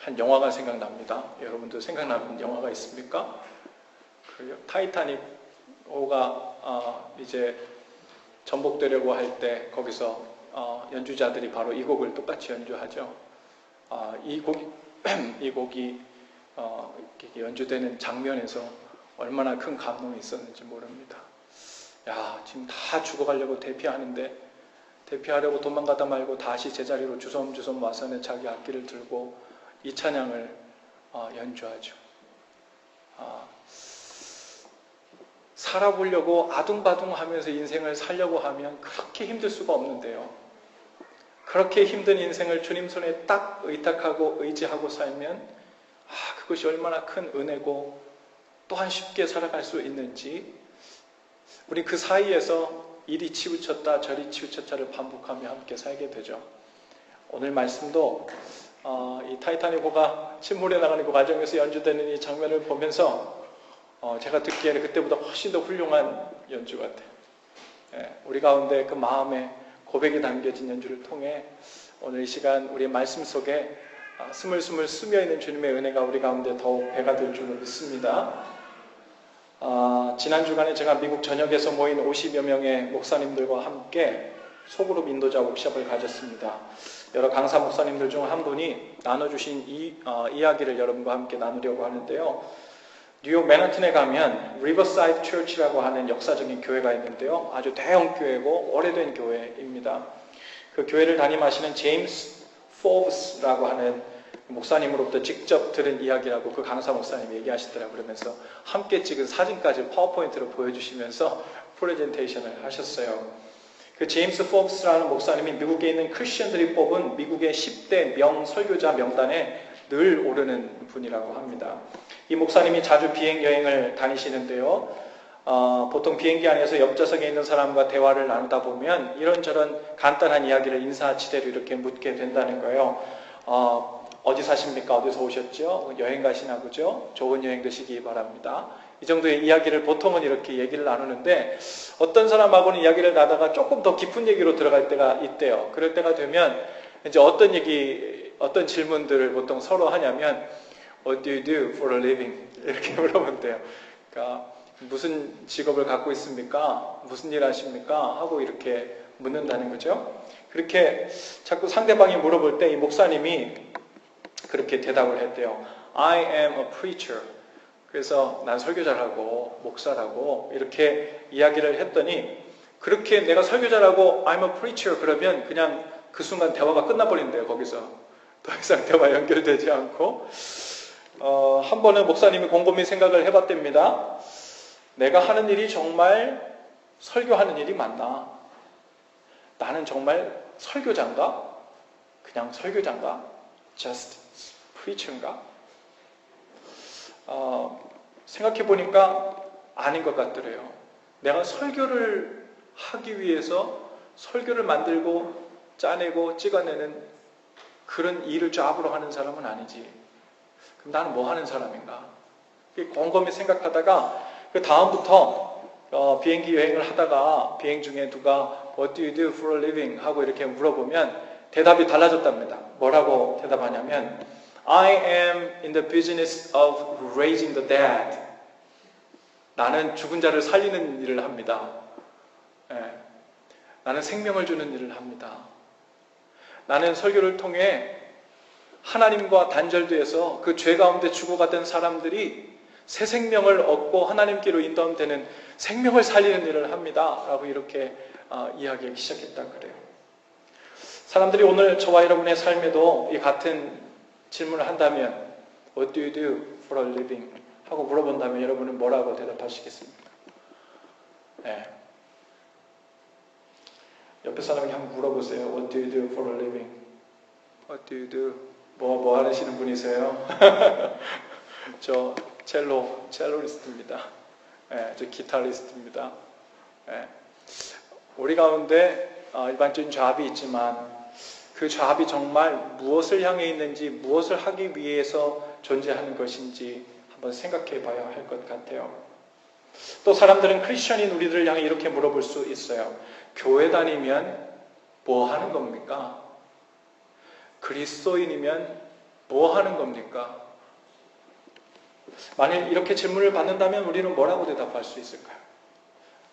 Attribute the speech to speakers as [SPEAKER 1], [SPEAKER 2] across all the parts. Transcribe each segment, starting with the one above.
[SPEAKER 1] 한 영화가 생각납니다. 여러분도 생각나는 영화가 있습니까? 타이타닉 호가 이제 전복되려고 할 때 거기서 연주자들이 바로 이 곡을 똑같이 연주하죠. 이 곡이 연주되는 장면에서 얼마나 큰 감동이 있었는지 모릅니다. 야, 지금 다 죽어가려고 대피하려고 도망가다 말고 다시 제자리로 주섬주섬 와서는 자기 악기를 들고 이 찬양을 연주하죠. 살아보려고 아둥바둥하면서 인생을 살려고 하면 그렇게 힘들 수가 없는데요. 그렇게 힘든 인생을 주님 손에 딱 의탁하고 의지하고 살면 그것이 얼마나 큰 은혜고 또한 쉽게 살아갈 수 있는지, 우리 그 사이에서 이리 치우쳤다 저리 치우쳤다를 반복하며 함께 살게 되죠. 오늘 말씀도 이 타이타닉 호가 침몰해 나가는 그 과정에서 연주되는 이 장면을 보면서 제가 듣기에는 그때보다 훨씬 더 훌륭한 연주 같아요. 우리 가운데 그 마음에 고백이 담겨진 연주를 통해 오늘 이 시간 우리의 말씀 속에 스물스물 스며있는 주님의 은혜가 우리 가운데 더욱 배가 될 줄로 믿습니다. 지난 주간에 제가 미국 전역에서 모인 50여 명의 목사님들과 함께 소그룹 인도자 워크숍을 가졌습니다. 여러 강사 목사님들 중 한 분이 나눠주신 이야기를 여러분과 함께 나누려고 하는데요. 뉴욕 맨하튼에 가면 리버사이드 처치라고 하는 역사적인 교회가 있는데요. 아주 대형 교회고 오래된 교회입니다. 그 교회를 담임하시는 제임스 포브스라고 하는 목사님으로부터 직접 들은 이야기라고 그 강사 목사님이 얘기하시더라고요. 그러면서 함께 찍은 사진까지 파워포인트로 보여주시면서 프레젠테이션을 하셨어요. 그 제임스 포브스라는 목사님이 미국에 있는 크리스천들이 뽑은 미국의 10대 설교자 명단에 늘 오르는 분이라고 합니다. 이 목사님이 자주 비행 여행을 다니시는데요. 보통 비행기 안에서 옆좌석에 있는 사람과 대화를 나누다 보면 이런저런 간단한 이야기를 인사치레로 이렇게 묻게 된다는 거예요. 어디 사십니까? 어디서 오셨죠? 여행 가시나 보죠? 좋은 여행 되시기 바랍니다. 이 정도의 이야기를 보통은 이렇게 얘기를 나누는데 어떤 사람하고는 이야기를 나다가 조금 더 깊은 얘기로 들어갈 때가 있대요. 그럴 때가 되면 이제 어떤 질문들을 보통 서로 하냐면 What do you do for a living? 이렇게 물어본대요. 그러니까 무슨 직업을 갖고 있습니까? 무슨 일 하십니까? 하고 이렇게 묻는다는 거죠. 그렇게 자꾸 상대방이 물어볼 때 이 목사님이 그렇게 대답을 했대요. I am a preacher. 그래서 난 설교자라고 목사라고 이렇게 이야기를 했더니 그렇게 내가 설교자라고 I'm a preacher 그러면 그냥 그 순간 대화가 끝나버린대요. 거기서 더 이상 대화 연결되지 않고 한 번은 목사님이 곰곰이 생각을 해봤답니다. 내가 하는 일이 정말 설교하는 일이 맞나? 나는 정말 설교자인가? 그냥 설교자인가? Just preacher인가? 생각해보니까 아닌 것 같더래요. 내가 설교를 하기 위해서 설교를 만들고 짜내고 찍어내는 그런 일을 잡으러 하는 사람은 아니지. 그럼 나는 뭐 하는 사람인가? 곰곰이 생각하다가 그 다음부터 비행기 여행을 하다가 비행 중에 누가 What do you do for a living? 하고 이렇게 물어보면 대답이 달라졌답니다. 뭐라고 대답하냐면 I am in the business of raising the dead. 나는 죽은 자를 살리는 일을 합니다. 나는 생명을 주는 일을 합니다. 나는 설교를 통해 하나님과 단절돼서 그 죄 가운데 죽어가던 사람들이 새 생명을 얻고 하나님께로 인도되는 생명을 살리는 일을 합니다. 라고 이렇게 이야기하기 시작했다 그래요. 사람들이 오늘 저와 여러분의 삶에도 이 같은 질문을 한다면 What do you do for a living? 하고 물어본다면 여러분은 뭐라고 대답하시겠습니까? 옆에 사람에게 한번 물어보세요. What do you do for a living? What do you do? 뭐 하시는 분이세요? 저 첼로리스트입니다. 저 기타리스트입니다. 우리 가운데 일반적인 잡이 있지만 그 잡이 정말 무엇을 향해 있는지 무엇을 하기 위해서 존재하는 것인지 한번 생각해 봐야 할 것 같아요. 또 사람들은 크리스천인 우리들을 향해 이렇게 물어볼 수 있어요. 교회 다니면 뭐 하는 겁니까? 그리스도인이면 뭐 하는 겁니까? 만일 이렇게 질문을 받는다면 우리는 뭐라고 대답할 수 있을까요?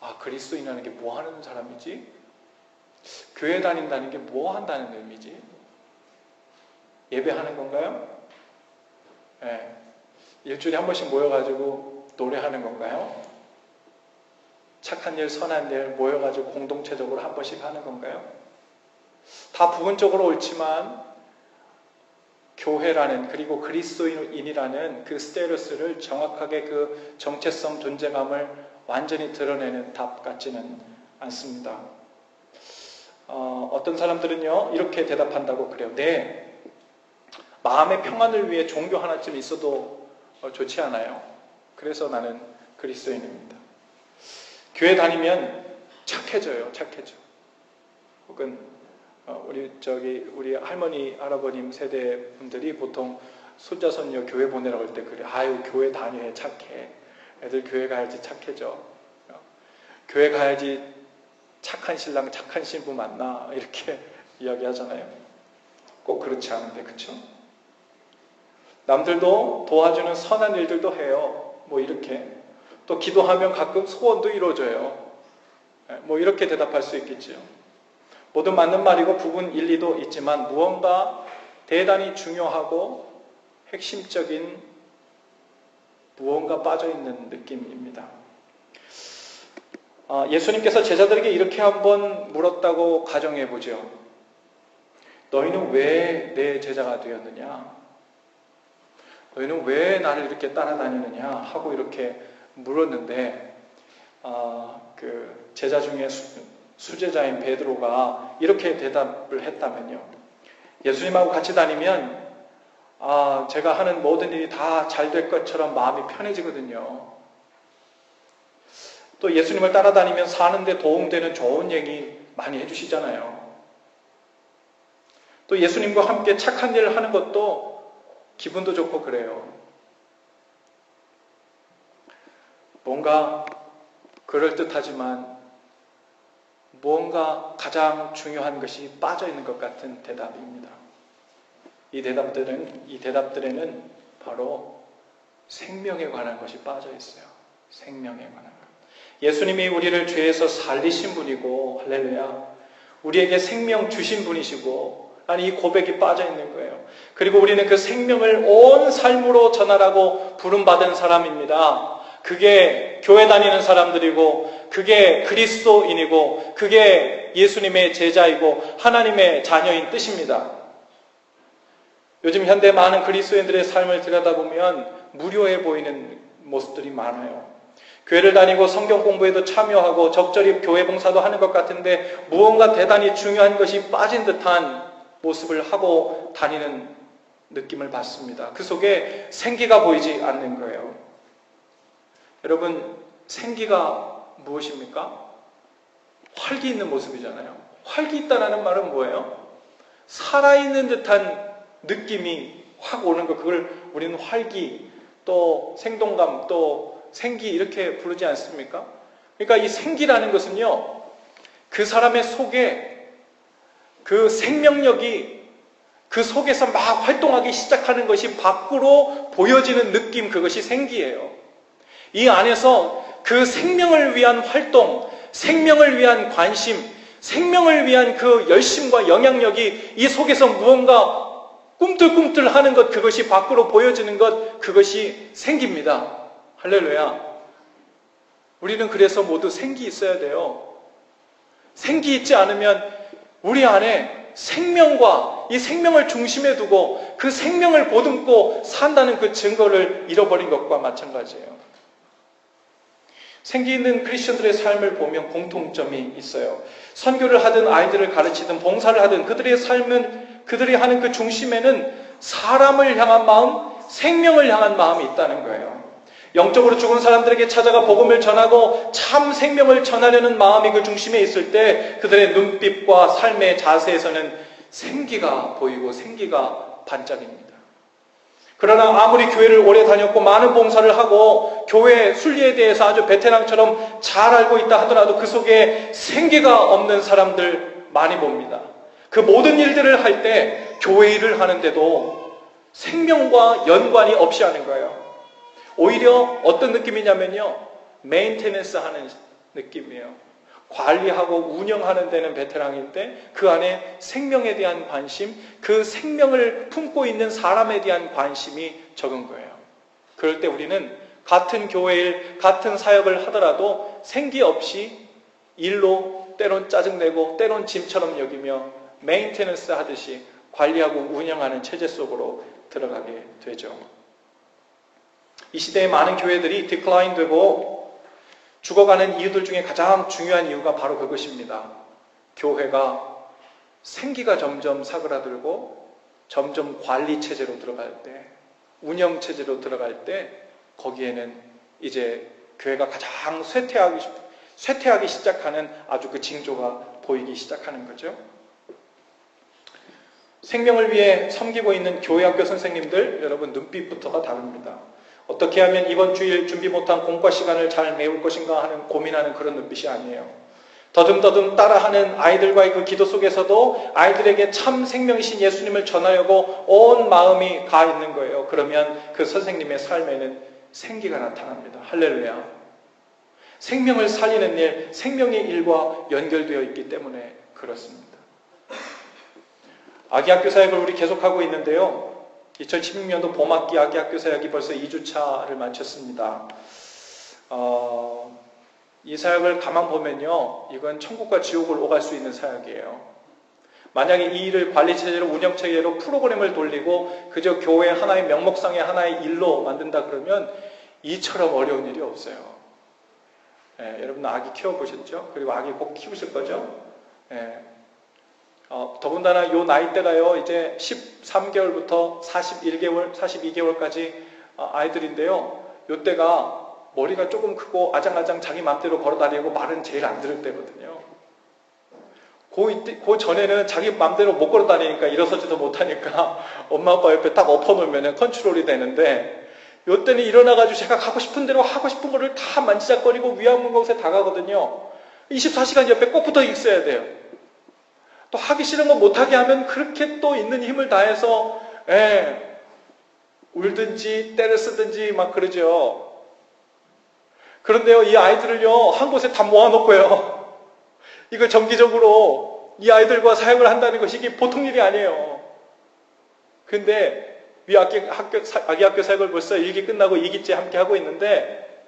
[SPEAKER 1] 아, 그리스도인이라는 게 뭐 하는 사람이지? 교회 다닌다는 게 뭐 한다는 의미지? 예배하는 건가요? 네. 일주일에 한 번씩 모여가지고 노래하는 건가요? 착한 일, 선한 일 모여가지고 공동체적으로 한 번씩 하는 건가요? 다 부분적으로 옳지만 교회라는, 그리고 그리스도인이라는 그 스테루스를 정확하게 그 정체성, 존재감을 완전히 드러내는 답 같지는 않습니다. 어떤 사람들은요 이렇게 대답한다고 그래요. 네, 마음의 평안을 위해 종교 하나쯤 있어도 좋지 않아요? 그래서 나는 그리스도인입니다. 교회 다니면 착해져요. 착해져. 혹은 우리 할머니, 할아버님 세대 분들이 보통 손자, 손녀 교회 보내라고 할 때 그래. 아유, 교회 다녀야 착해. 애들 교회 가야지 착해져. 교회 가야지 착한 신랑, 착한 신부 만나. 이렇게 이야기하잖아요. 꼭 그렇지 않은데, 그쵸? 남들도 도와주는 선한 일들도 해요. 뭐 이렇게. 또 기도하면 가끔 소원도 이루어져요. 뭐 이렇게 대답할 수 있겠지요. 모두 맞는 말이고 부분 일리도 있지만 무언가 대단히 중요하고 핵심적인 무언가 빠져있는 느낌입니다. 예수님께서 제자들에게 이렇게 한번 물었다고 가정해보죠. 너희는 왜 내 제자가 되었느냐? 너희는 왜 나를 이렇게 따라다니느냐? 하고 이렇게 물었는데 그 제자 중에 수제자인 베드로가 이렇게 대답을 했다면요. 예수님하고 같이 다니면 제가 하는 모든 일이 다 잘 될 것처럼 마음이 편해지거든요. 또 예수님을 따라다니면 사는데 도움되는 좋은 얘기 많이 해주시잖아요. 또 예수님과 함께 착한 일을 하는 것도 기분도 좋고 그래요. 뭔가 그럴듯하지만 무언가 가장 중요한 것이 빠져있는 것 같은 대답입니다. 이 대답들에는 바로 생명에 관한 것이 빠져있어요. 생명에 관한 것. 예수님이 우리를 죄에서 살리신 분이고, 할렐루야, 우리에게 생명 주신 분이시고, 아니 이 고백이 빠져있는 거예요. 그리고 우리는 그 생명을 온 삶으로 전하라고 부름받은 사람입니다. 그게 교회 다니는 사람들이고, 그게 그리스도인이고, 그게 예수님의 제자이고 하나님의 자녀인 뜻입니다. 요즘 현대 많은 그리스도인들의 삶을 들여다보면 무료해 보이는 모습들이 많아요. 교회를 다니고 성경 공부에도 참여하고 적절히 교회 봉사도 하는 것 같은데 무언가 대단히 중요한 것이 빠진 듯한 모습을 하고 다니는 느낌을 받습니다. 그 속에 생기가 보이지 않는 거예요. 여러분, 생기가 무엇입니까? 활기 있는 모습이잖아요. 활기 있다는 말은 뭐예요? 살아있는 듯한 느낌이 확 오는 거, 그걸 우리는 활기, 또 생동감, 또 생기 이렇게 부르지 않습니까? 그러니까 이 생기라는 것은요, 그 사람의 속에 그 생명력이 그 속에서 막 활동하기 시작하는 것이 밖으로 보여지는 느낌, 그것이 생기예요. 이 안에서 그 생명을 위한 활동, 생명을 위한 관심, 생명을 위한 그 열심과 영향력이 이 속에서 무언가 꿈틀꿈틀 하는 것, 그것이 밖으로 보여지는 것, 그것이 생기입니다. 할렐루야. 우리는 그래서 모두 생기 있어야 돼요. 생기 있지 않으면 우리 안에 생명과 이 생명을 중심에 두고 그 생명을 보듬고 산다는 그 증거를 잃어버린 것과 마찬가지예요. 생기 있는 크리스천들의 삶을 보면 공통점이 있어요. 선교를 하든 아이들을 가르치든 봉사를 하든 그들의 삶은, 그들이 하는 그 중심에는 사람을 향한 마음, 생명을 향한 마음이 있다는 거예요. 영적으로 죽은 사람들에게 찾아가 복음을 전하고 참 생명을 전하려는 마음이 그 중심에 있을 때 그들의 눈빛과 삶의 자세에서는 생기가 보이고 생기가 반짝입니다. 그러나 아무리 교회를 오래 다녔고 많은 봉사를 하고 교회 순리에 대해서 아주 베테랑처럼 잘 알고 있다 하더라도 그 속에 생기가 없는 사람들 많이 봅니다. 그 모든 일들을 할 때, 교회 일을 하는데도 생명과 연관이 없이 하는 거예요. 오히려 어떤 느낌이냐면요, 메인테넌스 하는 느낌이에요. 관리하고 운영하는 데는 베테랑인데 그 안에 생명에 대한 관심, 그 생명을 품고 있는 사람에 대한 관심이 적은 거예요. 그럴 때 우리는 같은 교회일, 같은 사역을 하더라도 생기 없이 일로 때론 짜증내고 때론 짐처럼 여기며 메인테넌스 하듯이 관리하고 운영하는 체제 속으로 들어가게 되죠. 이 시대의 많은 교회들이 디클라인 되고 죽어가는 이유들 중에 가장 중요한 이유가 바로 그것입니다. 교회가 생기가 점점 사그라들고 점점 관리 체제로 들어갈 때, 운영 체제로 들어갈 때 거기에는 이제 교회가 가장 쇠퇴하기 시작하는 아주 그 징조가 보이기 시작하는 거죠. 생명을 위해 섬기고 있는 교회학교 선생님들, 여러분 눈빛부터가 다릅니다. 어떻게 하면 이번 주일 준비 못한 공과 시간을 잘 메울 것인가 하는 고민하는 그런 눈빛이 아니에요. 더듬더듬 따라하는 아이들과의 그 기도 속에서도 아이들에게 참 생명이신 예수님을 전하려고 온 마음이 가 있는 거예요. 그러면 그 선생님의 삶에는 생기가 나타납니다. 할렐루야. 생명을 살리는 일, 생명의 일과 연결되어 있기 때문에 그렇습니다. 아기학교 사역을 우리 계속하고 있는데요. 2016년도 봄학기 아기학교 사역이 벌써 2주차를 마쳤습니다. 이 사역을 가만 보면요, 이건 천국과 지옥을 오갈 수 있는 사역이에요. 만약에 이 일을 관리체제로 운영체계로 프로그램을 돌리고 그저 교회 하나의 명목상의 하나의 일로 만든다 그러면 이처럼 어려운 일이 없어요. 여러분 아기 키워보셨죠? 그리고 아기 꼭 키우실 거죠? 더군다나 요 나이대가요, 이제 13개월부터 41개월, 42개월까지 아이들인데요. 요 때가 머리가 조금 크고 아장아장 자기 마음대로 걸어다니고 말은 제일 안 들을 때거든요. 그 전에는 자기 마음대로 못 걸어다니니까 일어서지도 못하니까 엄마 아빠 옆에 딱 엎어놓으면 컨트롤이 되는데, 요 때는 일어나가지고 제가 가고 싶은 대로 하고 싶은 거를 다 만지작거리고 위험한 곳에 다 가거든요. 24시간 옆에 꼭 붙어 있어야 돼요. 또 하기 싫은 거 못하게 하면 그렇게 또 있는 힘을 다해서 울든지 때를 쓰든지 막 그러죠. 그런데요, 이 아이들을요 한 곳에 다 모아놓고요, 이걸 정기적으로 이 아이들과 사역을 한다는 것이 이게 보통 일이 아니에요. 그런데 이 아기학교 사역을 벌써 1기 끝나고 2기째 함께 하고 있는데,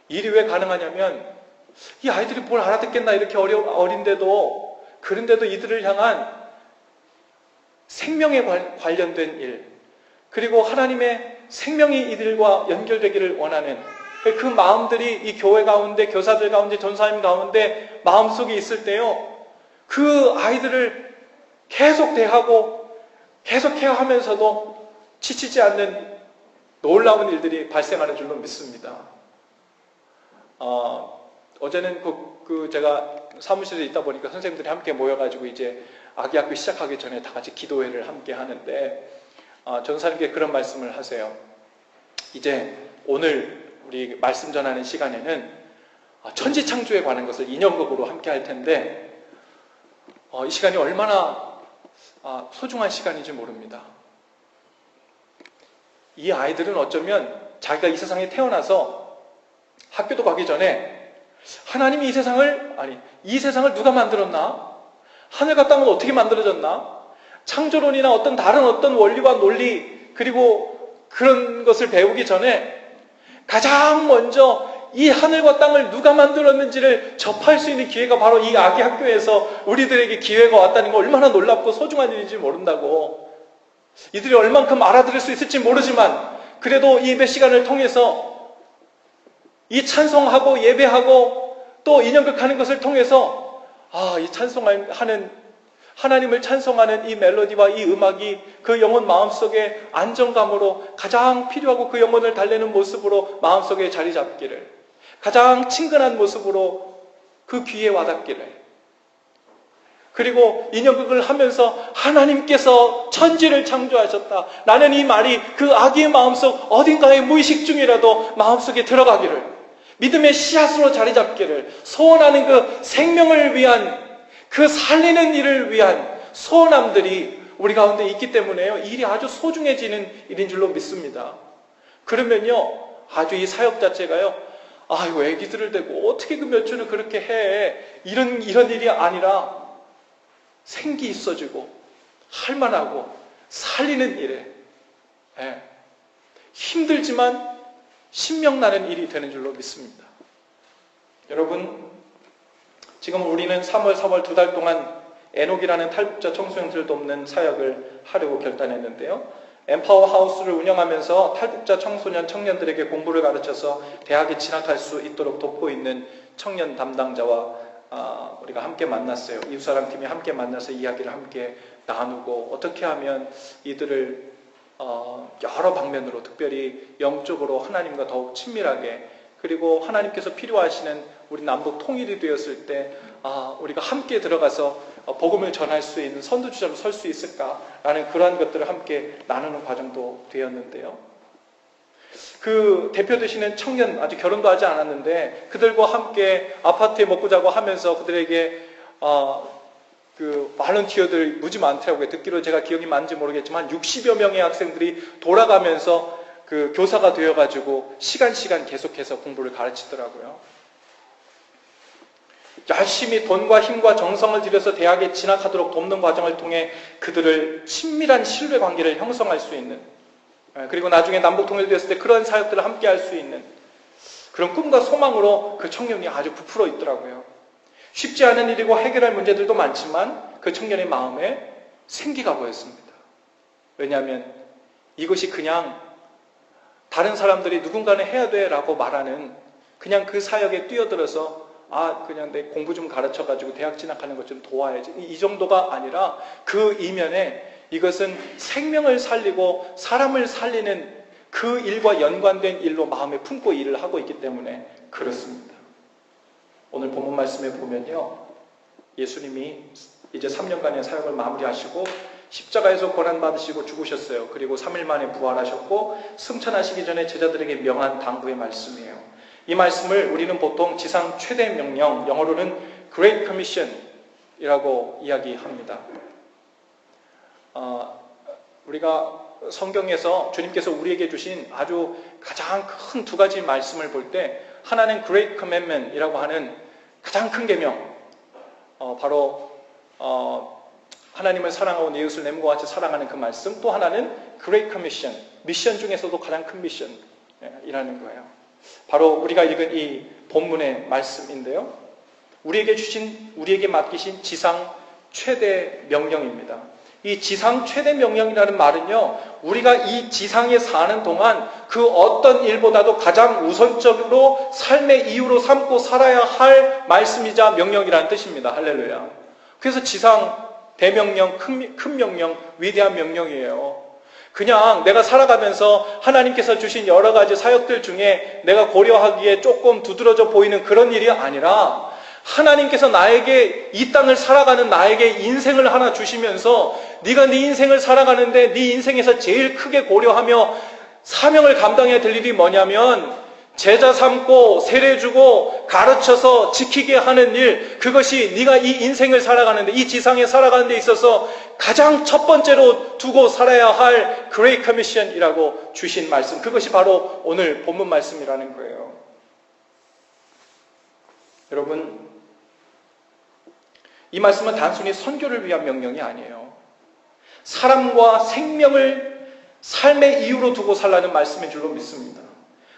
[SPEAKER 1] 일이 왜 가능하냐면 이 아이들이 뭘 알아듣겠나, 이렇게 어린데도, 그런데도 이들을 향한 생명에 관련된 일, 그리고 하나님의 생명이 이들과 연결되기를 원하는 그 마음들이 이 교회 가운데, 교사들 가운데, 전사님 가운데 마음속에 있을 때요, 그 아이들을 계속 대하고 계속 케어하면서도 지치지 않는 놀라운 일들이 발생하는 줄로 믿습니다. 어제는 제가 사무실에 있다 보니까 선생님들이 함께 모여가지고 이제 아기학교 시작하기 전에 다 같이 기도회를 함께 하는데, 전사님께 그런 말씀을 하세요. 이제 오늘 우리 말씀 전하는 시간에는 천지창조에 관한 것을 인연극으로 함께 할 텐데, 이 시간이 얼마나 소중한 시간인지 모릅니다. 이 아이들은 어쩌면 자기가 이 세상에 태어나서 학교도 가기 전에 하나님이 이 세상을 누가 만들었나? 하늘과 땅은 어떻게 만들어졌나? 창조론이나 어떤 다른 어떤 원리와 논리, 그리고 그런 것을 배우기 전에 가장 먼저 이 하늘과 땅을 누가 만들었는지를 접할 수 있는 기회가 바로 이 아기 학교에서 우리들에게 기회가 왔다는 거 얼마나 놀랍고 소중한 일인지 모른다고. 이들이 얼만큼 알아들을 수 있을지 모르지만 그래도 이 예배 시간을 통해서 이 찬송하고 예배하고 또 인연극하는 것을 통해서 이 찬송하는 하나님을 찬송하는 이 멜로디와 이 음악이 그 영혼 마음속에 안정감으로 가장 필요하고 그 영혼을 달래는 모습으로 마음속에 자리 잡기를, 가장 친근한 모습으로 그 귀에 와닿기를, 그리고 인연극을 하면서 하나님께서 천지를 창조하셨다, 라는 이 말이 그 아기의 마음속 어딘가에 무의식 중이라도 마음속에 들어가기를, 믿음의 씨앗으로 자리 잡기를 소원하는 그 생명을 위한, 그 살리는 일을 위한 소원함들이 우리 가운데 있기 때문에요. 이 일이 아주 소중해지는 일인 줄로 믿습니다. 그러면요, 아주 이 사역 자체가요, 아이고, 애기들을 대고 어떻게 그 몇 주는 그렇게 해. 이런 일이 아니라 생기 있어지고, 할만하고, 살리는 일에, 예, 힘들지만 신명나는 일이 되는 줄로 믿습니다. 여러분, 지금 우리는 3월, 4월 2달 동안 에녹이라는 탈북자 청소년들 돕는 사역을 하려고 결단했는데요. 엠파워 하우스를 운영하면서 탈북자 청소년 청년들에게 공부를 가르쳐서 대학에 진학할 수 있도록 돕고 있는 청년 담당자와 우리가 함께 만났어요. 이웃사랑 팀이 함께 만나서 이야기를 함께 나누고 어떻게 하면 이들을 여러 방면으로 특별히 영적으로 하나님과 더욱 친밀하게, 그리고 하나님께서 필요하시는 우리 남북 통일이 되었을 때 우리가 함께 들어가서 복음을 전할 수 있는 선두주자로 설 수 있을까라는 그러한 것들을 함께 나누는 과정도 되었는데요. 그 대표 되시는 청년, 아직 결혼도 하지 않았는데 그들과 함께 아파트에 먹고 자고 하면서 그들에게 그 발런티어들이 무지 많더라고요. 듣기로 제가 기억이 맞는지 모르겠지만 60여 명의 학생들이 돌아가면서 그 교사가 되어가지고 시간 계속해서 공부를 가르치더라고요. 열심히 돈과 힘과 정성을 들여서 대학에 진학하도록 돕는 과정을 통해 그들을 친밀한 신뢰 관계를 형성할 수 있는, 그리고 나중에 남북 통일되었을 때 그런 사역들을 함께 할 수 있는 그런 꿈과 소망으로 그 청년이 아주 부풀어 있더라고요. 쉽지 않은 일이고 해결할 문제들도 많지만 그 청년의 마음에 생기가 보였습니다. 왜냐하면 이것이 그냥 다른 사람들이 누군가는 해야 돼 라고 말하는 그냥 그 사역에 뛰어들어서 그냥 내 공부 좀 가르쳐가지고 대학 진학하는 것 좀 도와야지, 이 정도가 아니라 그 이면에 이것은 생명을 살리고 사람을 살리는 그 일과 연관된 일로 마음에 품고 일을 하고 있기 때문에 그렇습니다. 오늘 본문 말씀에 보면요, 예수님이 이제 3년간의 사역을 마무리하시고 십자가에서 고난받으시고 죽으셨어요. 그리고 3일 만에 부활하셨고 승천하시기 전에 제자들에게 명한 당부의 말씀이에요. 이 말씀을 우리는 보통 지상 최대 명령, 영어로는 Great Commission이라고 이야기합니다. 우리가 성경에서 주님께서 우리에게 주신 아주 가장 큰 두 가지 말씀을 볼 때, 하나는 Great Commandment이라고 하는 가장 큰 계명, 바로 하나님을 사랑하고 내 이웃을 내 몸과 같이 사랑하는 그 말씀, 또 하나는 Great Commission, 미션 중에서도 가장 큰 미션이라는 거예요. 바로 우리가 읽은 이 본문의 말씀인데요, 우리에게 맡기신 지상 최대 명령입니다. 이 지상 최대 명령이라는 말은요, 우리가 이 지상에 사는 동안 그 어떤 일보다도 가장 우선적으로 삶의 이유로 삼고 살아야 할 말씀이자 명령이라는 뜻입니다. 할렐루야. 그래서 지상 대명령, 큰 명령, 위대한 명령이에요. 그냥 내가 살아가면서 하나님께서 주신 여러 가지 사역들 중에 내가 고려하기에 조금 두드러져 보이는 그런 일이 아니라, 하나님께서 나에게 이 땅을 살아가는 나에게 인생을 하나 주시면서 네가 네 인생을 살아가는데 네 인생에서 제일 크게 고려하며 사명을 감당해야 될 일이 뭐냐면, 제자 삼고 세례 주고 가르쳐서 지키게 하는 일, 그것이 네가 이 인생을 살아가는데, 이 지상에 살아가는 데 있어서 가장 첫 번째로 두고 살아야 할 Great Commission이라고 주신 말씀, 그것이 바로 오늘 본문 말씀이라는 거예요. 여러분, 이 말씀은 단순히 선교를 위한 명령이 아니에요. 사람과 생명을 삶의 이유로 두고 살라는 말씀인 줄로 믿습니다.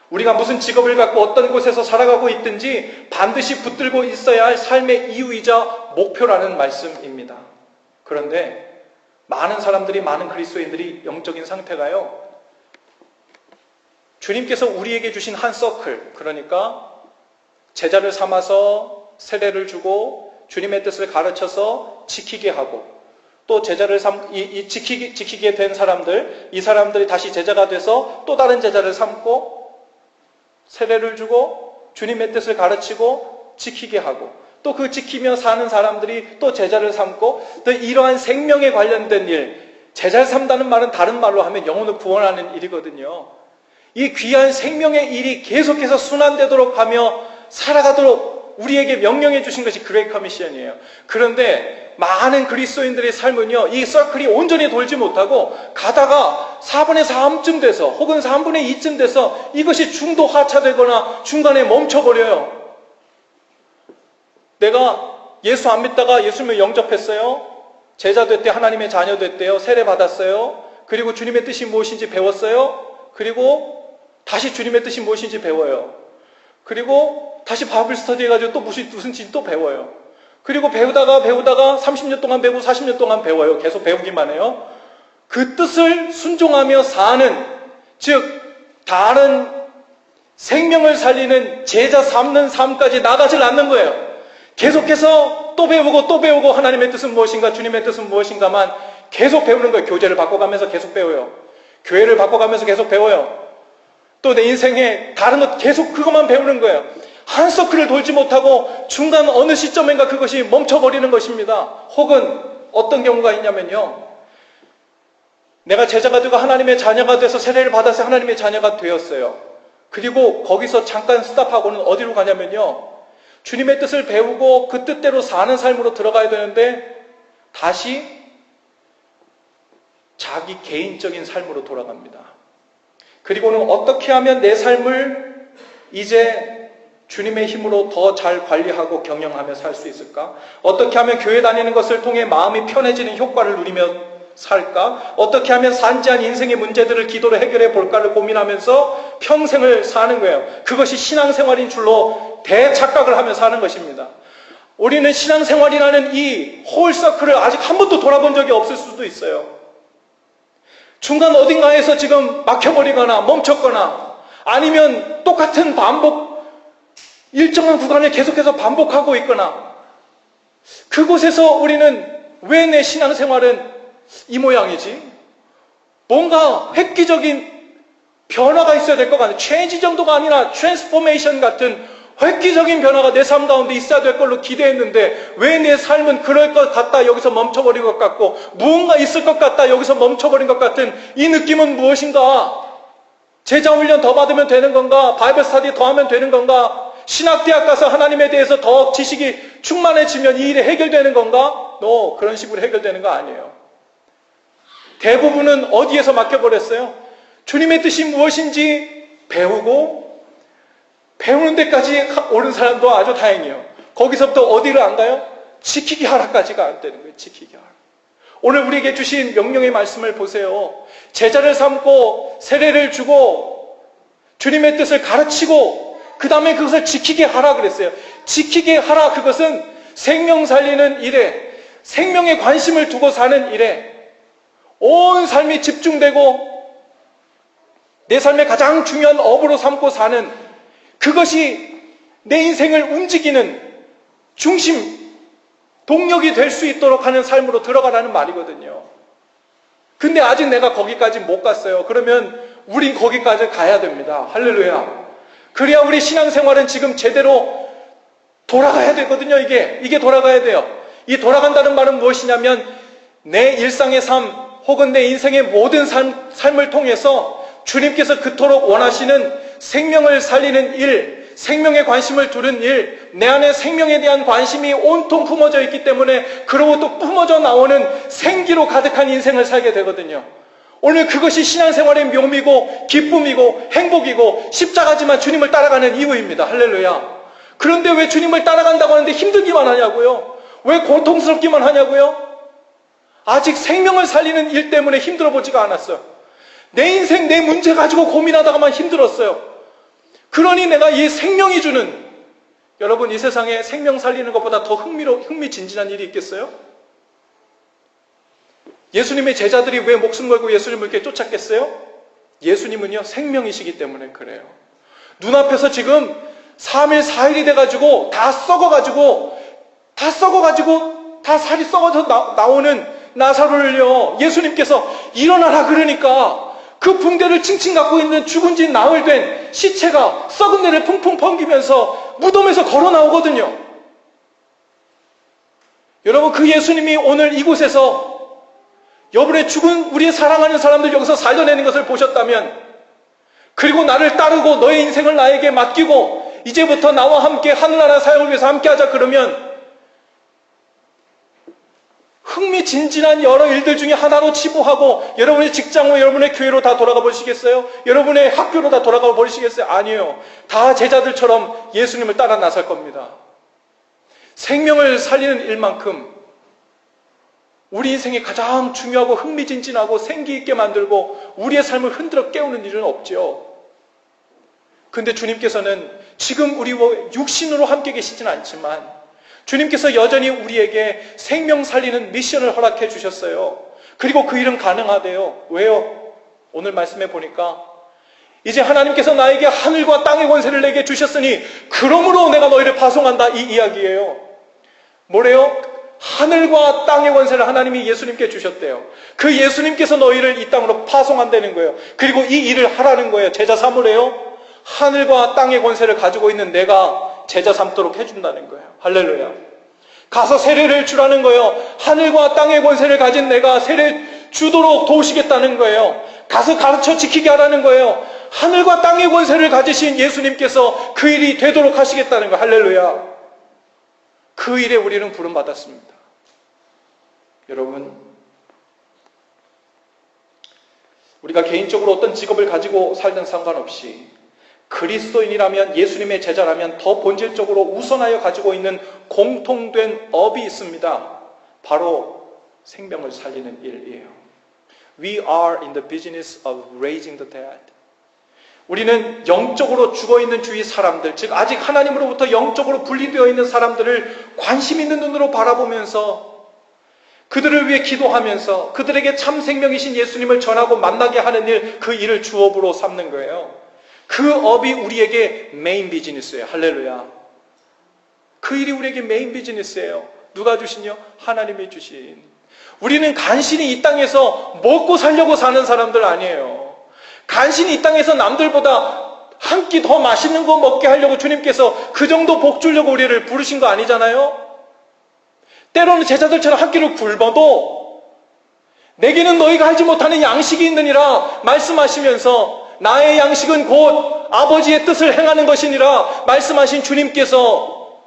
[SPEAKER 1] 우리가 무슨 직업을 갖고 어떤 곳에서 살아가고 있든지 반드시 붙들고 있어야 할 삶의 이유이자 목표라는 말씀입니다. 그런데 많은 사람들이, 많은 그리스도인들이 영적인 상태가요, 주님께서 우리에게 주신 한 서클, 그러니까 제자를 삼아서 세례를 주고 주님의 뜻을 가르쳐서 지키게 하고, 또 제자를 지키게 된 사람들, 이 사람들이 다시 제자가 돼서 또 다른 제자를 삼고 세례를 주고 주님의 뜻을 가르치고 지키게 하고, 또 그 지키며 사는 사람들이 또 제자를 삼고, 또 이러한 생명에 관련된 일, 제자를 삼다는 말은 다른 말로 하면 영혼을 구원하는 일이거든요. 이 귀한 생명의 일이 계속해서 순환되도록 하며 살아가도록 우리에게 명령해 주신 것이 Great Commission이에요. 그런데 많은 그리스도인들의 삶은요, 이 서클이 온전히 돌지 못하고 가다가 4분의 3쯤 돼서 혹은 3분의 2쯤 돼서 이것이 중도 하차되거나 중간에 멈춰버려요. 내가 예수 안 믿다가 예수님을 영접했어요. 제자 됐대, 하나님의 자녀 됐대요. 세례 받았어요. 그리고 주님의 뜻이 무엇인지 배웠어요. 그리고 다시 주님의 뜻이 무엇인지 배워요. 그리고 다시 바이블 스터디 해가지고 또 무슨 또 배워요. 그리고 배우다가 30년 동안 배우고 40년 동안 배워요. 계속 배우기만 해요. 그 뜻을 순종하며 사는, 즉 다른 생명을 살리는 제자 삼는 삶까지 나가질 않는 거예요. 계속해서 또 배우고 하나님의 뜻은 무엇인가, 주님의 뜻은 무엇인가만 계속 배우는 거예요. 교재를 바꿔가면서 계속 배워요. 교회를 바꿔가면서 계속 배워요. 또 내 인생에 다른 것 계속 그것만 배우는 거예요. 한 서클을 돌지 못하고 중간 어느 시점인가 그것이 멈춰버리는 것입니다. 혹은 어떤 경우가 있냐면요, 내가 제자가 되고 하나님의 자녀가 돼서 세례를 받아서 하나님의 자녀가 되었어요. 그리고 거기서 잠깐 스탑하고는 어디로 가냐면요, 주님의 뜻을 배우고 그 뜻대로 사는 삶으로 들어가야 되는데 다시 자기 개인적인 삶으로 돌아갑니다. 그리고는 어떻게 하면 내 삶을 이제 주님의 힘으로 더 잘 관리하고 경영하며 살 수 있을까? 어떻게 하면 교회 다니는 것을 통해 마음이 편해지는 효과를 누리며 살까? 어떻게 하면 산지한 인생의 문제들을 기도로 해결해 볼까를 고민하면서 평생을 사는 거예요. 그것이 신앙생활인 줄로 대착각을 하며 사는 것입니다. 우리는 신앙생활이라는 이 홀서클을 아직 한 번도 돌아본 적이 없을 수도 있어요. 중간 어딘가에서 지금 막혀버리거나 멈췄거나 아니면 똑같은 반복, 일정한 구간을 계속해서 반복하고 있거나, 그곳에서 우리는 왜 내 신앙생활은 이 모양이지? 뭔가 획기적인 변화가 있어야 될 것 같아요. 체인지 정도가 아니라 트랜스포메이션 같은 획기적인 변화가 내 삶 가운데 있어야 될 걸로 기대했는데 왜 내 삶은 그럴 것 같다 여기서 멈춰버린 것 같고, 무언가 있을 것 같다 여기서 멈춰버린 것 같은 이 느낌은 무엇인가? 제자 훈련 더 받으면 되는 건가? 바이블 스터디 더 하면 되는 건가? 신학대학 가서 하나님에 대해서 더 지식이 충만해지면 이 일이 해결되는 건가? 그런 식으로 해결되는 거 아니에요. 대부분은 어디에서 막혀버렸어요? 주님의 뜻이 무엇인지 배우고, 배우는 데까지 오는 사람도 아주 다행이에요. 거기서부터 어디를 안 가요? 지키기 하라까지가 안 되는 거예요. 지키기 하라. 오늘 우리에게 주신 명령의 말씀을 보세요. 제자를 삼고 세례를 주고 주님의 뜻을 가르치고 그 다음에 그것을 지키게 하라 그랬어요. 지키게 하라, 그것은 생명 살리는 일에, 생명에 관심을 두고 사는 일에 온 삶이 집중되고 내 삶의 가장 중요한 업으로 삼고 사는, 그것이 내 인생을 움직이는 중심, 동력이 될 수 있도록 하는 삶으로 들어가라는 말이거든요. 근데 아직 내가 거기까지 못 갔어요. 그러면 우린 거기까지 가야 됩니다. 할렐루야. 그래야 우리 신앙생활은 지금 제대로 돌아가야 되거든요. 이게 돌아가야 돼요. 이 돌아간다는 말은 무엇이냐면 내 일상의 삶 혹은 내 인생의 모든 삶을 통해서 주님께서 그토록 원하시는 생명을 살리는 일, 생명에 관심을 두는 일, 내 안에 생명에 대한 관심이 온통 품어져 있기 때문에 그로부터 품어져 나오는 생기로 가득한 인생을 살게 되거든요. 오늘 그것이 신앙생활의 묘미고 기쁨이고 행복이고 십자가지만 주님을 따라가는 이유입니다. 할렐루야. 그런데 왜 주님을 따라간다고 하는데 힘들기만 하냐고요? 왜 고통스럽기만 하냐고요? 아직 생명을 살리는 일 때문에 힘들어 보지가 않았어요. 내 인생, 내 문제 가지고 고민하다가만 힘들었어요. 그러니 내가 이 생명이 주는, 여러분 이 세상에 생명 살리는 것보다 더 흥미진진한 일이 있겠어요? 예수님의 제자들이 왜 목숨 걸고 예수님을 이렇게 쫓았겠어요? 예수님은요 생명이시기 때문에 그래요. 눈앞에서 지금 3일 4일이 돼가지고 다 썩어가지고 다 살이 썩어서 나오는 나사로를요 예수님께서 일어나라 그러니까 그 붕대를 칭칭 갖고 있는 죽은 지 나흘 된 시체가 썩은 데를 풍풍 번기면서 무덤에서 걸어 나오거든요. 여러분, 그 예수님이 오늘 이곳에서 여러분의 죽은 우리의 사랑하는 사람들 여기서 살려내는 것을 보셨다면, 그리고 나를 따르고 너의 인생을 나에게 맡기고 이제부터 나와 함께 하늘나라 사역을 위해서 함께 하자 그러면 흥미진진한 여러 일들 중에 하나로 치부하고 여러분의 직장으로 여러분의 교회로 다 돌아가 보시겠어요? 여러분의 학교로 다 돌아가 버리시겠어요? 아니에요. 다 제자들처럼 예수님을 따라 나설 겁니다. 생명을 살리는 일만큼 우리 인생에 가장 중요하고 흥미진진하고 생기 있게 만들고 우리의 삶을 흔들어 깨우는 일은 없죠. 근데 주님께서는 지금 우리와 육신으로 함께 계시진 않지만 주님께서 여전히 우리에게 생명 살리는 미션을 허락해 주셨어요. 그리고 그 일은 가능하대요. 왜요? 오늘 말씀해 보니까 이제 하나님께서 나에게 하늘과 땅의 권세를 내게 주셨으니 그러므로 내가 너희를 파송한다, 이 이야기예요. 뭐래요? 하늘과 땅의 권세를 하나님이 예수님께 주셨대요. 그 예수님께서 너희를 이 땅으로 파송한다는 거예요. 그리고 이 일을 하라는 거예요. 제자 삼으래요. 하늘과 땅의 권세를 가지고 있는 내가 제자 삼도록 해준다는 거예요. 할렐루야. 가서 세례를 주라는 거예요. 하늘과 땅의 권세를 가진 내가 세례 주도록 도우시겠다는 거예요. 가서 가르쳐 지키게 하라는 거예요. 하늘과 땅의 권세를 가지신 예수님께서 그 일이 되도록 하시겠다는 거예요. 할렐루야. 그 일에 우리는 부름받았습니다. 여러분, 우리가 개인적으로 어떤 직업을 가지고 살든 상관없이 그리스도인이라면, 예수님의 제자라면 더 본질적으로 우선하여 가지고 있는 공통된 업이 있습니다. 바로 생명을 살리는 일이에요. We are in the business of raising the dead. 우리는 영적으로 죽어있는 주위 사람들, 즉 아직 하나님으로부터 영적으로 분리되어 있는 사람들을 관심 있는 눈으로 바라보면서 그들을 위해 기도하면서 그들에게 참 생명이신 예수님을 전하고 만나게 하는 일, 그 일을 주업으로 삼는 거예요. 그 업이 우리에게 메인 비즈니스예요. 할렐루야. 그 일이 우리에게 메인 비즈니스예요. 누가 주신요? 하나님이 주신. 우리는 간신히 이 땅에서 먹고 살려고 사는 사람들 아니에요. 간신히 이 땅에서 남들보다 한 끼 더 맛있는 거 먹게 하려고 주님께서 그 정도 복 주려고 우리를 부르신 거 아니잖아요. 때로는 제자들처럼 한 끼를 굶어도 내게는 너희가 알지 못하는 양식이 있느니라 말씀하시면서 나의 양식은 곧 아버지의 뜻을 행하는 것이니라 말씀하신 주님께서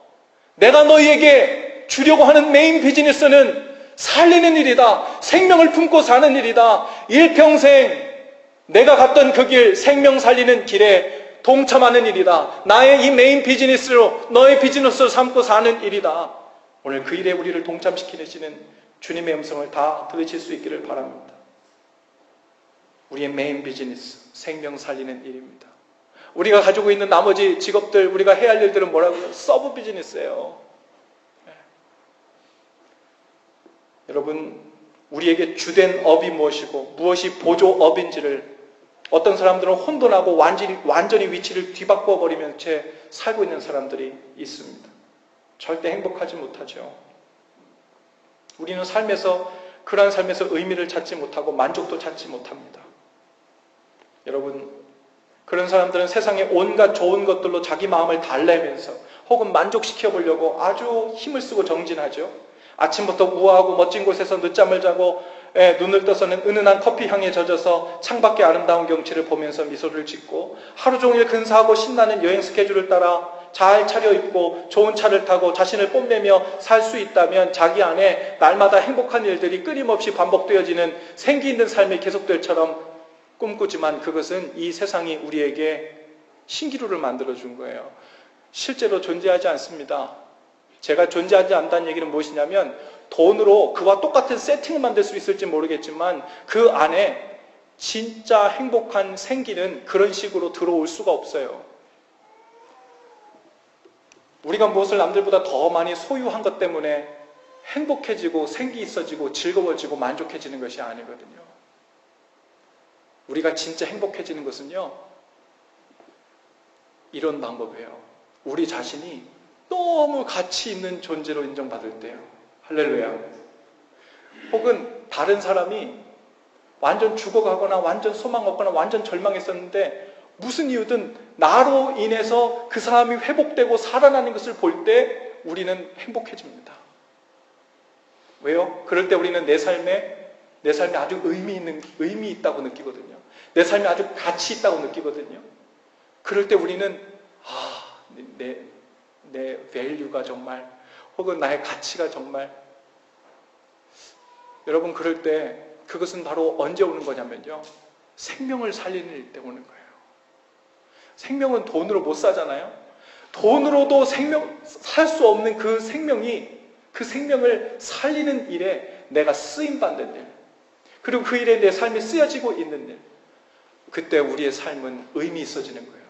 [SPEAKER 1] 내가 너희에게 주려고 하는 메인 비즈니스는 살리는 일이다. 생명을 품고 사는 일이다. 일평생 내가 갔던 그 길, 생명 살리는 길에 동참하는 일이다. 나의 이 메인 비즈니스로 너의 비즈니스로 삼고 사는 일이다. 오늘 그 일에 우리를 동참시키시는 주님의 음성을 다 들으실 수 있기를 바랍니다. 우리의 메인 비즈니스, 생명 살리는 일입니다. 우리가 가지고 있는 나머지 직업들, 우리가 해야 할 일들은 뭐라고요? 서브 비즈니스예요. 네. 여러분, 우리에게 주된 업이 무엇이고 무엇이 보조업인지를 어떤 사람들은 혼돈하고 완전히 위치를 뒤바꿔 버리면 채 살고 있는 사람들이 있습니다. 절대 행복하지 못하죠. 우리는 그러한 삶에서 의미를 찾지 못하고 만족도 찾지 못합니다. 여러분, 그런 사람들은 세상의 온갖 좋은 것들로 자기 마음을 달래면서 혹은 만족시켜 보려고 아주 힘을 쓰고 정진하죠. 아침부터 우아하고 멋진 곳에서 늦잠을 자고 눈을 떠서는 은은한 커피 향에 젖어서 창밖의 아름다운 경치를 보면서 미소를 짓고 하루 종일 근사하고 신나는 여행 스케줄을 따라 잘 차려입고 좋은 차를 타고 자신을 뽐내며 살 수 있다면 자기 안에 날마다 행복한 일들이 끊임없이 반복되어지는 생기 있는 삶이 계속될처럼 꿈꾸지만 그것은 이 세상이 우리에게 신기루를 만들어준 거예요. 실제로 존재하지 않습니다. 제가 존재하지 않다는 얘기는 무엇이냐면 돈으로 그와 똑같은 세팅을 만들 수 있을지 모르겠지만 그 안에 진짜 행복한 생기는 그런 식으로 들어올 수가 없어요. 우리가 무엇을 남들보다 더 많이 소유한 것 때문에 행복해지고 생기 있어지고 즐거워지고 만족해지는 것이 아니거든요. 우리가 진짜 행복해지는 것은요, 이런 방법이에요. 우리 자신이 너무 가치 있는 존재로 인정받을 때요. 할렐루야. 혹은 다른 사람이 완전 죽어가거나 완전 소망 없거나 완전 절망했었는데 무슨 이유든 나로 인해서 그 사람이 회복되고 살아나는 것을 볼 때 우리는 행복해집니다. 왜요? 그럴 때 우리는 내 삶이 아주 의미 있다고 느끼거든요. 내 삶이 아주 가치 있다고 느끼거든요. 그럴 때 우리는 내 밸류가 정말, 혹은 나의 가치가 정말 여러분 그럴 때 그것은 바로 언제 오는 거냐면요. 생명을 살리는 일 때 오는 거예요. 생명은 돈으로 못 사잖아요. 돈으로도 살 수 없는 그 생명을 살리는 일에 내가 쓰임받는 일, 그리고 그 일에 내 삶이 쓰여지고 있는 일, 그때 우리의 삶은 의미 있어지는 거예요.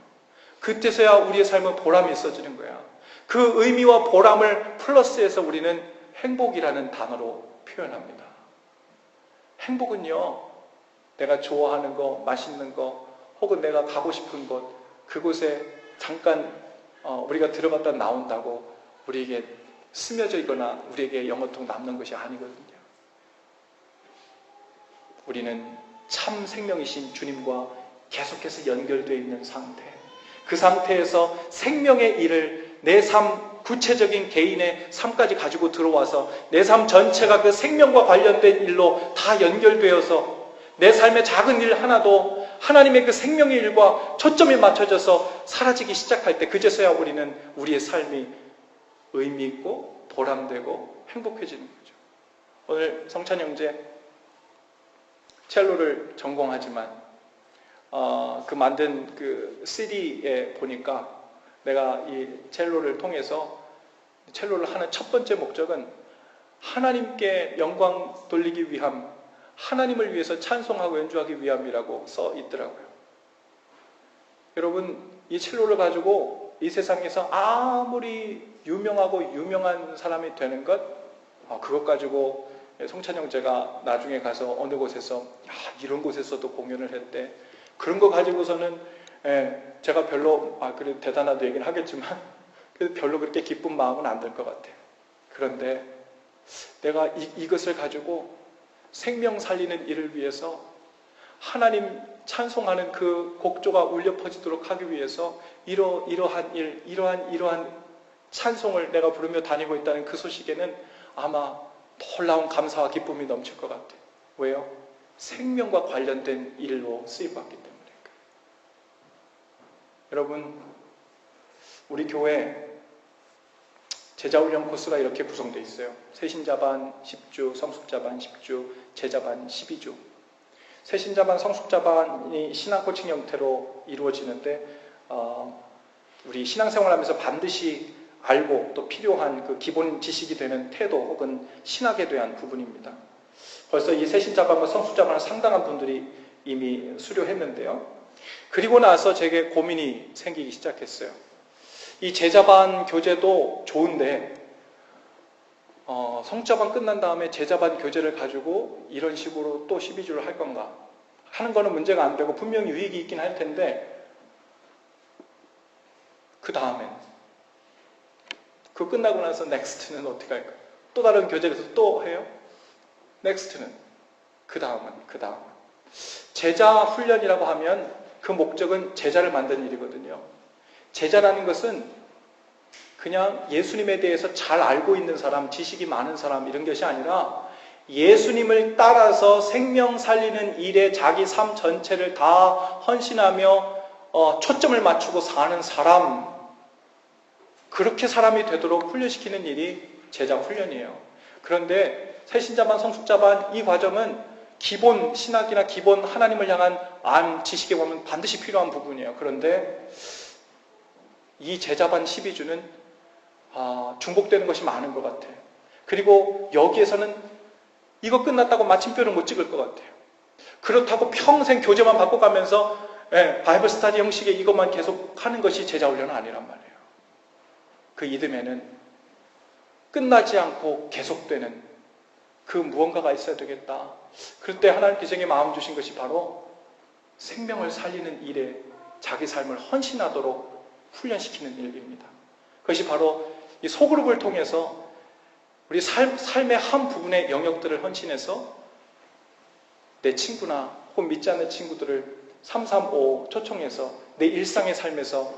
[SPEAKER 1] 그때서야 우리의 삶은 보람이 있어지는 거야. 그 의미와 보람을 플러스해서 우리는 행복이라는 단어로 표현합니다. 행복은요, 내가 좋아하는 거, 맛있는 거, 혹은 내가 가고 싶은 곳, 그곳에 잠깐 우리가 들어갔다 나온다고 우리에게 스며져 있거나 우리에게 영원토록 남는 것이 아니거든요. 우리는 참 생명이신 주님과 계속해서 연결되어 있는 상태, 그 상태에서 생명의 일을 내 삶, 구체적인 개인의 삶까지 가지고 들어와서 내 삶 전체가 그 생명과 관련된 일로 다 연결되어서 내 삶의 작은 일 하나도 하나님의 그 생명의 일과 초점이 맞춰져서 사라지기 시작할 때, 그제서야 우리는 우리의 삶이 의미 있고 보람되고 행복해지는 거죠. 오늘 성찬 형제 첼로를 전공하지만 그 만든 그 CD에 보니까 내가 이 첼로를 통해서 첼로를 하는 첫 번째 목적은 하나님께 영광 돌리기 위함, 하나님을 위해서 찬송하고 연주하기 위함이라고 써 있더라고요. 여러분, 이 첼로를 가지고 이 세상에서 아무리 유명하고 유명한 사람이 되는 것, 그것 가지고 성찬 형제가 나중에 가서 어느 곳에서 이런 곳에서도 공연을 했대, 그런 거 가지고서는 제가 별로 그래 대단하다 얘기는 하겠지만 그래도 별로 그렇게 기쁜 마음은 안 들 것 같아요. 그런데 내가 이것을 가지고 생명 살리는 일을 위해서 하나님 찬송하는 그 곡조가 울려 퍼지도록 하기 위해서 이러한 일, 이러한 찬송을 내가 부르며 다니고 있다는 그 소식에는 아마 놀라운 감사와 기쁨이 넘칠 것 같아요. 왜요? 생명과 관련된 일로 쓰임받기 때문에. 여러분, 우리 교회 제자훈련 코스가 이렇게 구성되어 있어요. 세신자반 10주, 성숙자반 10주, 제자반 12주. 세신자반, 성숙자반이 신앙 코칭 형태로 이루어지는데 우리 신앙생활하면서 반드시 알고 또 필요한 그 기본 지식이 되는 태도 혹은 신학에 대한 부분입니다. 벌써 이 세신자반과 성숙자반을 상당한 분들이 이미 수료했는데요. 그리고 나서 제게 고민이 생기기 시작했어요. 이 제자반 교재도 좋은데 성자반 끝난 다음에 제자반 교재를 가지고 이런 식으로 또 12주를 할 건가 하는 거는 문제가 안 되고 분명히 유익이 있긴 할 텐데, 그 다음엔 그거 끝나고 나서 넥스트는 어떻게 할까요? 또 다른 교재에서 또 해요? 넥스트는 그 다음은 제자 훈련이라고 하면 그 목적은 제자를 만드는 일이거든요. 제자라는 것은 그냥 예수님에 대해서 잘 알고 있는 사람, 지식이 많은 사람 이런 것이 아니라 예수님을 따라서 생명 살리는 일에 자기 삶 전체를 다 헌신하며 초점을 맞추고 사는 사람, 그렇게 사람이 되도록 훈련시키는 일이 제자 훈련이에요. 그런데 세신자반, 성숙자반 이 과정은 기본 신학이나 기본 하나님을 향한 지식에 보면 반드시 필요한 부분이에요. 그런데 이 제자반 12주는 중복되는 것이 많은 것 같아요. 그리고 여기에서는 이거 끝났다고 마침표를 못 찍을 것 같아요. 그렇다고 평생 교재만 바꿔가면서 바이블 스터디 형식의 이것만 계속 하는 것이 제자 훈련은 아니란 말이에요. 그 이듬해는 끝나지 않고 계속되는 그 무언가가 있어야 되겠다. 그럴 때 하나님께서 제게 마음 주신 것이 바로 생명을 살리는 일에 자기 삶을 헌신하도록 훈련시키는 일입니다. 그것이 바로 이 소그룹을 통해서 우리 삶의 한 부분의 영역들을 헌신해서 내 친구나 혹은 믿지 않는 친구들을 335 초청해서 내 일상의 삶에서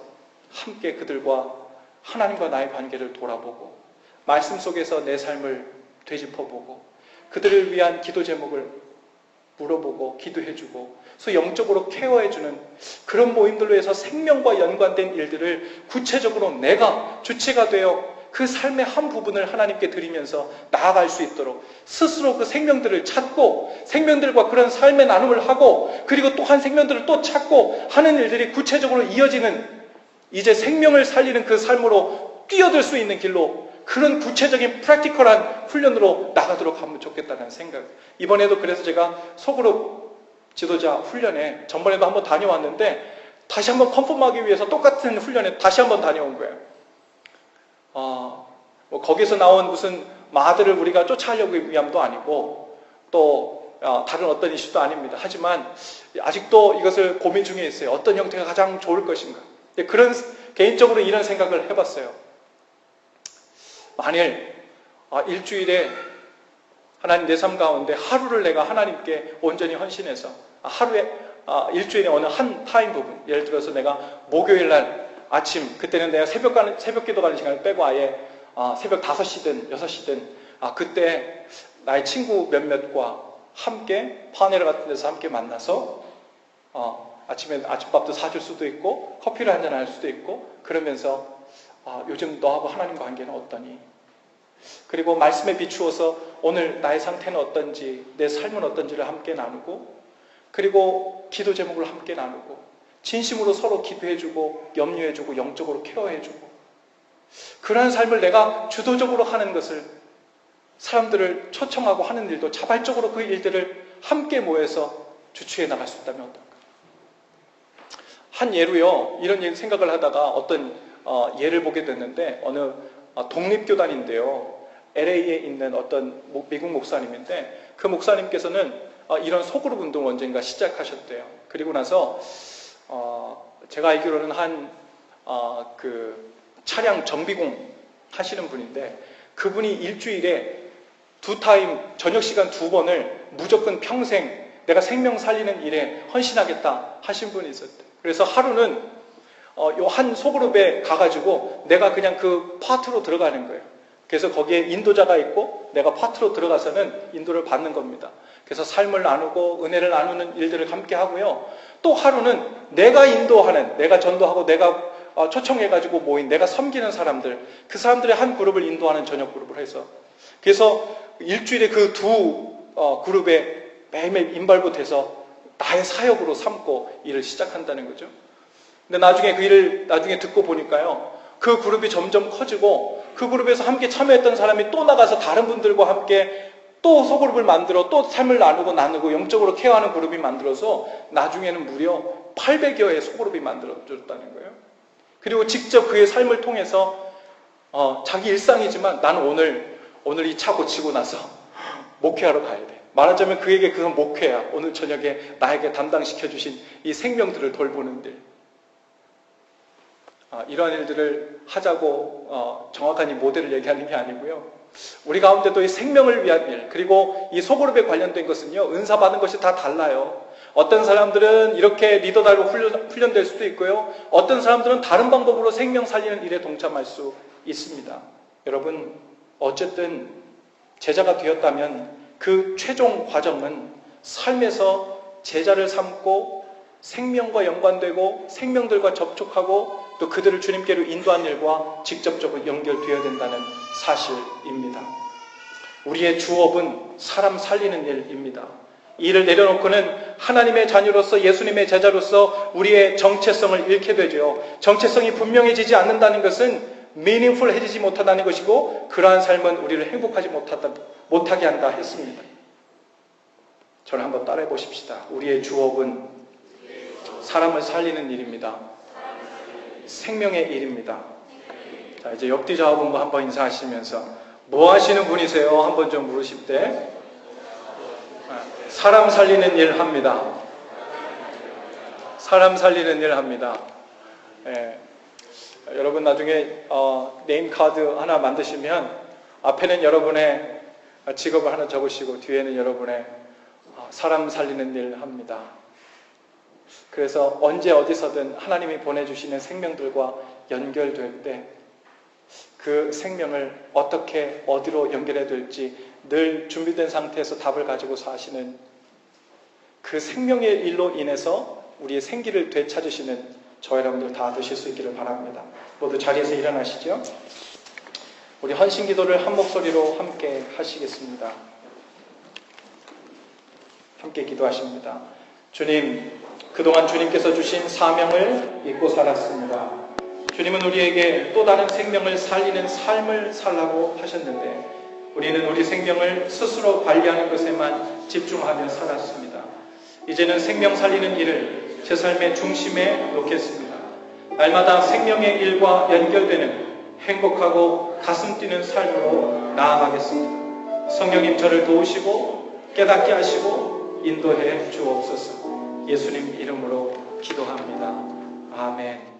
[SPEAKER 1] 함께 그들과 하나님과 나의 관계를 돌아보고 말씀 속에서 내 삶을 되짚어보고 그들을 위한 기도 제목을 물어보고 기도해주고 그래서 영적으로 케어해주는 그런 모임들로 해서 생명과 연관된 일들을 구체적으로 내가 주체가 되어 그 삶의 한 부분을 하나님께 드리면서 나아갈 수 있도록 스스로 그 생명들을 찾고 생명들과 그런 삶의 나눔을 하고 그리고 또 한 생명들을 또 찾고 하는 일들이 구체적으로 이어지는 이제 생명을 살리는 그 삶으로 뛰어들 수 있는 길로 그런 구체적인 프랙티컬한 훈련으로 나가도록 하면 좋겠다는 생각. 이번에도 그래서 제가 소그룹 지도자 훈련에 전번에도 한번 다녀왔는데 다시 한번 컨펌하기 위해서 똑같은 훈련에 다시 한번 다녀온 거예요. 뭐 거기서 나온 무슨 마들을 우리가 쫓아가려고 위함도 아니고 또 다른 어떤 이슈도 아닙니다. 하지만 아직도 이것을 고민 중에 있어요. 어떤 형태가 가장 좋을 것인가. 그런 개인적으로 이런 생각을 해봤어요. 만일 일주일에 하나님 내 삶 가운데 하루를 내가 하나님께 온전히 헌신해서 하루에 일주일에 어느 한 타임 부분, 예를 들어서 내가 목요일 날 아침, 그때는 내가 새벽 기도 가는 시간을 빼고 아예 새벽 5시든 6시든 그때 나의 친구 몇몇과 함께 파네르 같은 데서 함께 만나서 아침에 아침밥도 사줄 수도 있고 커피를 한잔 할 수도 있고 그러면서 요즘 너하고 하나님 관계는 어떠니? 그리고 말씀에 비추어서 오늘 나의 상태는 어떤지 내 삶은 어떤지를 함께 나누고 그리고 기도 제목을 함께 나누고 진심으로 서로 기도해주고 염려해주고 영적으로 케어해주고 그러한 삶을 내가 주도적으로 하는 것을 사람들을 초청하고 하는 일도 자발적으로 그 일들을 함께 모여서 주추해 나갈 수 있다면 어떨까? 한 예로요 이런 생각을 하다가 어떤 예를 보게 됐는데 어느 독립교단인데요 LA에 있는 어떤 미국 목사님인데 그 목사님께서는 이런 소그룹 운동을 언젠가 시작하셨대요. 그리고 나서 제가 알기로는 그 차량 정비공 하시는 분인데 그분이 일주일에 2타임 저녁 시간 2번을 무조건 평생 내가 생명 살리는 일에 헌신하겠다 하신 분이 있었대요. 그래서 하루는 요 한 소그룹에 가가지고 내가 그냥 그 파트로 들어가는 거예요. 그래서 거기에 인도자가 있고 내가 파트로 들어가서는 인도를 받는 겁니다. 그래서 삶을 나누고 은혜를 나누는 일들을 함께 하고요. 또 하루는 내가 인도하는, 내가 전도하고 내가 초청해가지고 모인, 내가 섬기는 사람들, 그 사람들의 한 그룹을 인도하는 저녁 그룹을 해서 그래서 일주일에 그 두 그룹에 매일매일 인발붙해서 나의 사역으로 삼고 일을 시작한다는 거죠. 근데 나중에 그 일을 나중에 듣고 보니까요. 그 그룹이 점점 커지고 그 그룹에서 함께 참여했던 사람이 또 나가서 다른 분들과 함께 또 소그룹을 만들어 또 삶을 나누고 영적으로 케어하는 그룹이 만들어서 나중에는 무려 800여의 소그룹이 만들어졌다는 거예요. 그리고 직접 그의 삶을 통해서 자기 일상이지만 나는 오늘 이 차 고치고 나서 목회하러 가야 돼. 말하자면 그에게 그건 목회야. 오늘 저녁에 나에게 담당시켜 주신 이 생명들을 돌보는 일. 이러한 일들을 하자고 정확한 이 모델을 얘기하는 게 아니고요. 우리 가운데도 이 생명을 위한 일, 그리고 이 소그룹에 관련된 것은요. 은사 받은 것이 다 달라요. 어떤 사람들은 이렇게 리더달로 훈련될 수도 있고요. 어떤 사람들은 다른 방법으로 생명 살리는 일에 동참할 수 있습니다. 여러분, 어쨌든 제자가 되었다면 그 최종 과정은 삶에서 제자를 삼고 생명과 연관되고 생명들과 접촉하고 또 그들을 주님께로 인도한 일과 직접적으로 연결되어야 된다는 사실입니다. 우리의 주업은 사람 살리는 일입니다. 이 일을 내려놓고는 하나님의 자녀로서 예수님의 제자로서 우리의 정체성을 잃게 되죠. 정체성이 분명해지지 않는다는 것은 meaningful해지지 못한다는 것이고 그러한 삶은 우리를 행복하지 못하게 한다 했습니다. 저를 한번 따라해 보십시다. 우리의 주업은 사람을 살리는 일입니다. 생명의 일입니다. 자, 이제 옆뒤 좌우분과 한번 인사하시면서 뭐 하시는 분이세요? 한번 좀 물으실 때 사람 살리는 일 합니다. 사람 살리는 일 합니다. 여러분 나중에 네임카드 하나 만드시면 앞에는 여러분의 직업을 하나 적으시고 뒤에는 여러분의 사람 살리는 일 합니다. 그래서 언제 어디서든 하나님이 보내주시는 생명들과 연결될 때 그 생명을 어떻게 어디로 연결해야 될지 늘 준비된 상태에서 답을 가지고 사시는 그 생명의 일로 인해서 우리의 생기를 되찾으시는 저 여러분들 다 되실 수 있기를 바랍니다. 모두 자리에서 일어나시죠. 우리 헌신 기도를 한 목소리로 함께 하시겠습니다. 함께 기도하십니다. 주님, 그동안 주님께서 주신 사명을 잊고 살았습니다. 주님은 우리에게 또 다른 생명을 살리는 삶을 살라고 하셨는데 우리는 우리 생명을 스스로 관리하는 것에만 집중하며 살았습니다. 이제는 생명 살리는 일을 제 삶의 중심에 놓겠습니다. 날마다 생명의 일과 연결되는 행복하고 가슴 뛰는 삶으로 나아가겠습니다. 성령님 저를 도우시고 깨닫게 하시고 인도해 주옵소서. 예수님 이름으로 기도합니다. 아멘.